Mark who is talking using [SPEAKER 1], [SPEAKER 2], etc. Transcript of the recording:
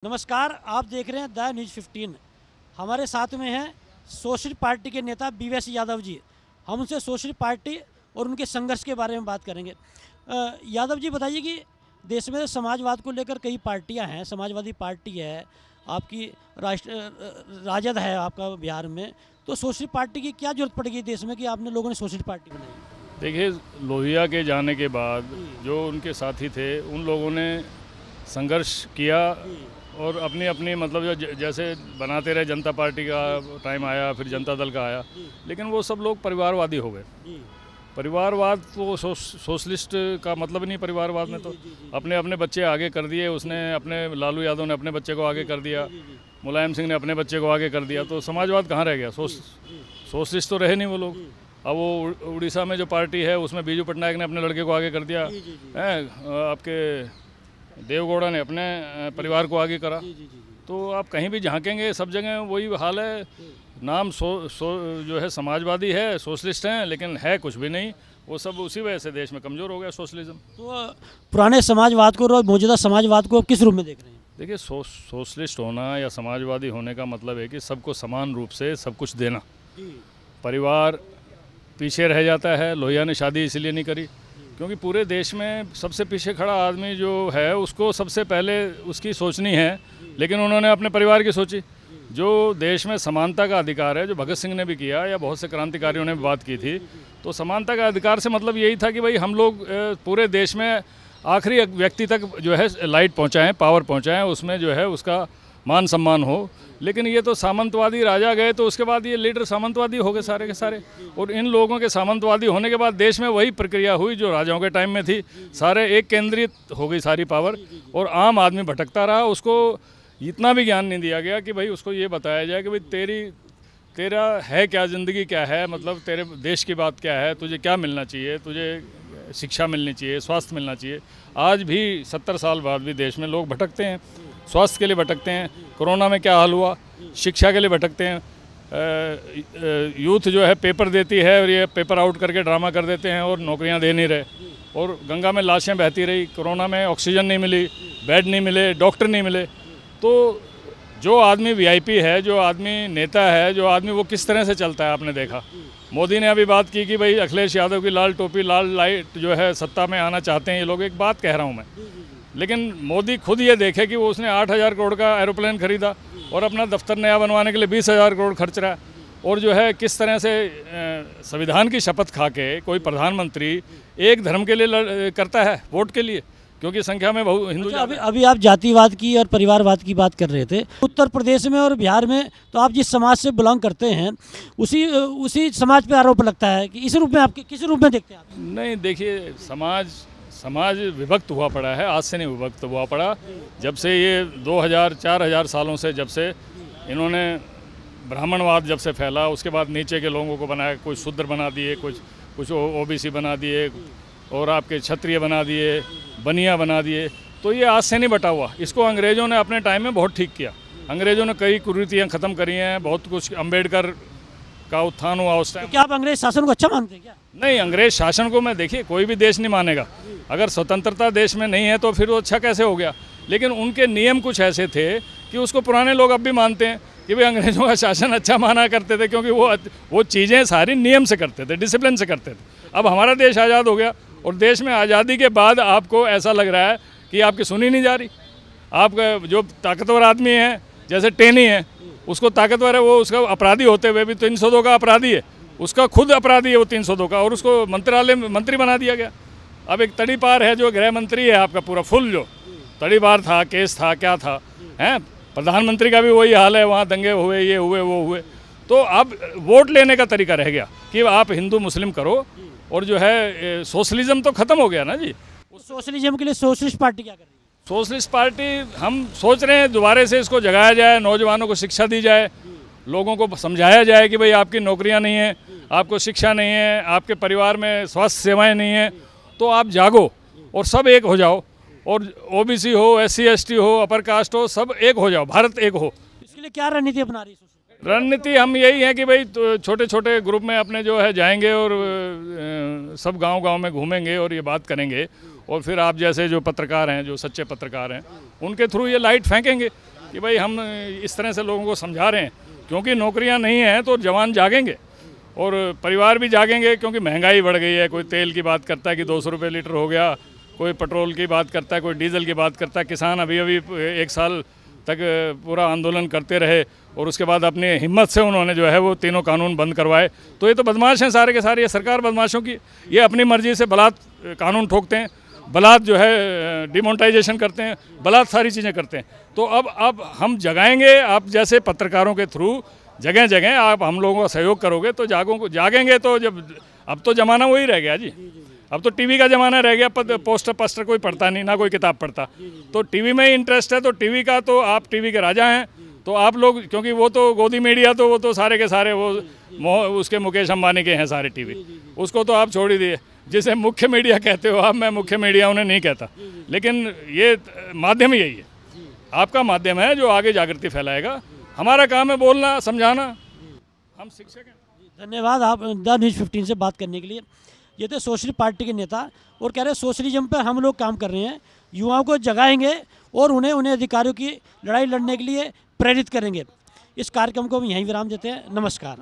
[SPEAKER 1] नमस्कार, आप देख रहे हैं द न्यूज़ 15। हमारे साथ में हैं सोशलिस्ट पार्टी के नेता बीएस यादव जी। हम उनसे सोशलिस्ट पार्टी और उनके संघर्ष के बारे में बात करेंगे। यादव जी, बताइए कि देश में समाजवाद को लेकर कई पार्टियां हैं। समाजवादी पार्टी है, आपकी राजद है आपका बिहार में। तो सोशलिस्ट पार्टी की क्या जरूरत पड़ेगी देश में कि आपने लोगों ने सोशलिस्ट पार्टी बनाई?
[SPEAKER 2] देखिए, लोहिया के जाने के बाद जो उनके साथी थे उन लोगों ने संघर्ष किया और अपनी अपनी मतलब जो जैसे बनाते रहे। जनता पार्टी का टाइम आया, फिर जनता दल का आया, लेकिन वो सब लोग परिवारवादी हो गए। परिवारवाद तो सोशलिस्ट का मतलब नहीं। परिवारवाद में तो अपने अपने बच्चे आगे कर दिए। उसने अपने लालू यादव ने अपने बच्चे को आगे कर दिया, मुलायम सिंह ने अपने बच्चे को आगे कर दिया। तो समाजवाद कहाँ रह गया? सोशलिस्ट तो रहे नहीं वो लोग। अब वो उड़ीसा में जो पार्टी है उसमें बीजू पटनायक ने अपने लड़के को आगे कर दिया है, आपके देवगौड़ा ने अपने परिवार को आगे करा। तो आप कहीं भी झांकेंगे सब जगह वही हाल है। नाम जो है समाजवादी है, सोशलिस्ट हैं, लेकिन है कुछ भी नहीं। वो सब उसी वजह से देश में कमज़ोर हो गया सोशलिज्म।
[SPEAKER 1] तो पुराने समाजवाद को और मौजूदा समाजवाद को आप किस रूप में देख रहे हैं?
[SPEAKER 2] देखिए, सोशलिस्ट होना या समाजवादी होने का मतलब है कि सबको समान रूप से सब कुछ देना। परिवार पीछे रह जाता है। लोहिया ने शादी इसलिए नहीं करी क्योंकि पूरे देश में सबसे पीछे खड़ा आदमी जो है उसको सबसे पहले उसकी सोचनी है, लेकिन उन्होंने अपने परिवार की सोची। जो देश में समानता का अधिकार है, जो भगत सिंह ने भी किया या बहुत से क्रांतिकारियों ने भी बात की थी, तो समानता का अधिकार से मतलब यही था कि भाई हम लोग पूरे देश में आखिरी व्यक्ति तक जो है लाइट पहुँचाएँ, पावर पहुँचाएँ, उसमें जो है उसका मान सम्मान हो। लेकिन ये तो सामंतवादी राजा गए तो उसके बाद ये लीडर सामंतवादी हो गए सारे के सारे। और इन लोगों के सामंतवादी होने के बाद देश में वही प्रक्रिया हुई जो राजाओं के टाइम में थी। सारे एक केंद्रित हो गई सारी पावर और आम आदमी भटकता रहा। उसको इतना भी ज्ञान नहीं दिया गया कि भाई उसको ये बताया जाए कि भाई तेरा है क्या, ज़िंदगी क्या है, मतलब तेरे देश की बात क्या है, तुझे क्या मिलना चाहिए, तुझे शिक्षा मिलनी चाहिए, स्वास्थ्य मिलना चाहिए। आज भी 70 साल बाद भी देश में लोग भटकते हैं। स्वास्थ्य के लिए भटकते हैं। कोरोना में क्या हाल हुआ, शिक्षा के लिए भटकते हैं। यूथ जो है पेपर देती है और ये पेपर आउट करके ड्रामा कर देते हैं और नौकरियां दे नहीं रहे। और गंगा में लाशें बहती रही। कोरोना में ऑक्सीजन नहीं मिली, बेड नहीं मिले, डॉक्टर नहीं मिले। तो जो आदमी वीआईपी है, जो आदमी नेता है, जो आदमी वो किस तरह से चलता है आपने देखा। मोदी ने अभी बात की कि भाई अखिलेश यादव की लाल टोपी लाल लाइट जो है सत्ता में आना चाहते हैं ये लोग। एक बात कह रहा हूँ मैं, लेकिन मोदी खुद ये देखे कि वो उसने 8,000 करोड़ का एरोप्लेन खरीदा और अपना दफ्तर नया बनवाने के लिए 20,000 करोड़ खर्च रहा है। और जो है किस तरह से संविधान की शपथ खा के कोई प्रधानमंत्री एक धर्म के लिए करता है, वोट के लिए, क्योंकि संख्या में बहुत हिंदू।
[SPEAKER 1] अभी आप जातिवाद की और परिवारवाद की बात कर रहे थे। उत्तर प्रदेश में और बिहार में तो आप जिस समाज से बिलोंग करते हैं उसी समाज पे आरोप लगता है कि इस रूप में आप किस रूप में देखते हैं आप?
[SPEAKER 2] नहीं, देखिए, समाज विभक्त हुआ पड़ा है। आज से नहीं विभक्त हुआ पड़ा। जब से ये 2000-4000 सालों से जब से इन्होंने ब्राह्मणवाद जब से फैला, उसके बाद नीचे के लोगों को बनाया, कुछ शूद्र बना दिए, कुछ ओबीसी बना दिए और आपके क्षत्रिय बना दिए, बनिया बना दिए। तो ये आज से नहीं बटा हुआ। इसको अंग्रेज़ों ने अपने टाइम में बहुत ठीक किया। अंग्रेज़ों ने कई कुरीतियाँ ख़त्म करी हैं, बहुत कुछ। अम्बेडकर का उत्थान हुआ उस टाइम।
[SPEAKER 1] तो क्या आप अंग्रेज शासन को अच्छा मानते हैं क्या?
[SPEAKER 2] नहीं, अंग्रेज शासन को मैं, देखिए, कोई भी देश नहीं मानेगा। अगर स्वतंत्रता देश में नहीं है तो फिर वो अच्छा कैसे हो गया? लेकिन उनके नियम कुछ ऐसे थे कि उसको पुराने लोग अब भी मानते हैं कि भाई अंग्रेज़ों का शासन अच्छा माना करते थे, क्योंकि वो चीज़ें सारी नियम से करते थे, डिसिप्लिन से करते थे। अब हमारा देश आज़ाद हो गया और देश में आज़ादी के बाद आपको ऐसा लग रहा है कि आपकी सुनी नहीं जा रही। आपका जो ताकतवर आदमी है, जैसे टेनी है, उसको ताकतवर है, वो उसका अपराधी होते हुए भी 302 का अपराधी है, उसका खुद अपराधी है वो 302 का, और उसको मंत्रालय में मंत्री बना दिया गया। अब एक तड़ीपार है जो गृह मंत्री है आपका, पूरा फुल जो तड़ीपार था, केस था, क्या था, हैं। प्रधानमंत्री का भी वही हाल है, वहाँ दंगे हुए, ये हुए, वो हुए। तो अब वोट लेने का तरीका रह गया कि आप हिंदू मुस्लिम करो, और जो है सोशलिज्म तो ख़त्म हो गया ना जी।
[SPEAKER 1] सोशलिज्म के लिए सोशलिस्ट पार्टी क्या कर रही है?
[SPEAKER 2] सोशलिस्ट पार्टी हम सोच रहे हैं दोबारा से इसको जगाया जाए, नौजवानों को शिक्षा दी जाए, लोगों को समझाया जाए कि भाई आपकी नौकरियां नहीं हैं, आपको शिक्षा नहीं है, आपके परिवार में स्वास्थ्य सेवाएं नहीं हैं, तो आप जागो और सब एक हो जाओ। और ओबीसी हो, SC ST हो, अपर कास्ट हो, सब एक हो जाओ, भारत एक हो।
[SPEAKER 1] इसके लिए क्या रणनीति अपना रही है?
[SPEAKER 2] रणनीति हम यही है कि भाई छोटे छोटे ग्रुप में अपने जो है जाएंगे और सब गांव-गांव में घूमेंगे और ये बात करेंगे और फिर आप जैसे जो पत्रकार हैं, जो सच्चे पत्रकार हैं, उनके थ्रू ये लाइट फेंकेंगे कि भाई हम इस तरह से लोगों को समझा रहे हैं, क्योंकि नौकरियां नहीं हैं तो जवान जागेंगे और परिवार भी जागेंगे, क्योंकि महंगाई बढ़ गई है। कोई तेल की बात करता है कि 200 रुपये लीटर हो गया, कोई पेट्रोल की बात करता है, कोई डीजल की बात करता है। किसान अभी अभी 1 साल तक पूरा आंदोलन करते रहे और उसके बाद अपनी हिम्मत से उन्होंने जो है वो तीनों कानून बंद करवाए। तो ये तो बदमाश हैं सारे के सारे, ये सरकार बदमाशों की, ये अपनी मर्जी से बलात् कानून ठोकते हैं, बलात् जो है डिमोनेटाइजेशन करते हैं, बलात् सारी चीज़ें करते हैं। तो अब हम जगाएंगे, आप जैसे पत्रकारों के थ्रू जगह जगह आप हम लोगों का सहयोग करोगे तो जागेंगे। तो जब अब तो ज़माना वही रह गया जी, अब तो टीवी का ज़माना रह गया, पोस्टर कोई पढ़ता नहीं, ना कोई किताब पढ़ता। तो टीवी में ही इंटरेस्ट है, तो टीवी का तो आप टीवी के राजा हैं। तो आप लोग, क्योंकि वो तो गोदी मीडिया तो वो तो सारे के सारे वो उसके मुकेश अंबानी के हैं सारे टीवी, उसको तो आप छोड़ ही दिए। जिसे मुख्य मीडिया कहते हो आप, मैं मुख्य मीडिया उन्हें नहीं कहता, लेकिन ये माध्यम यही है, आपका माध्यम है जो आगे जागृति फैलाएगा। हमारा काम है बोलना, समझाना, हम शिक्षक हैं।
[SPEAKER 1] धन्यवाद आप द न्यूज़ 15 से बात करने के लिए। ये थे सोशलिस्ट पार्टी के नेता और कह रहे हैं सोशलिज्म पर हम लोग काम कर रहे हैं, युवाओं को जगाएंगे और उन्हें अधिकारियों की लड़ाई लड़ने के लिए प्रेरित करेंगे। इस कार्यक्रम को हम यहीं विराम देते हैं। नमस्कार।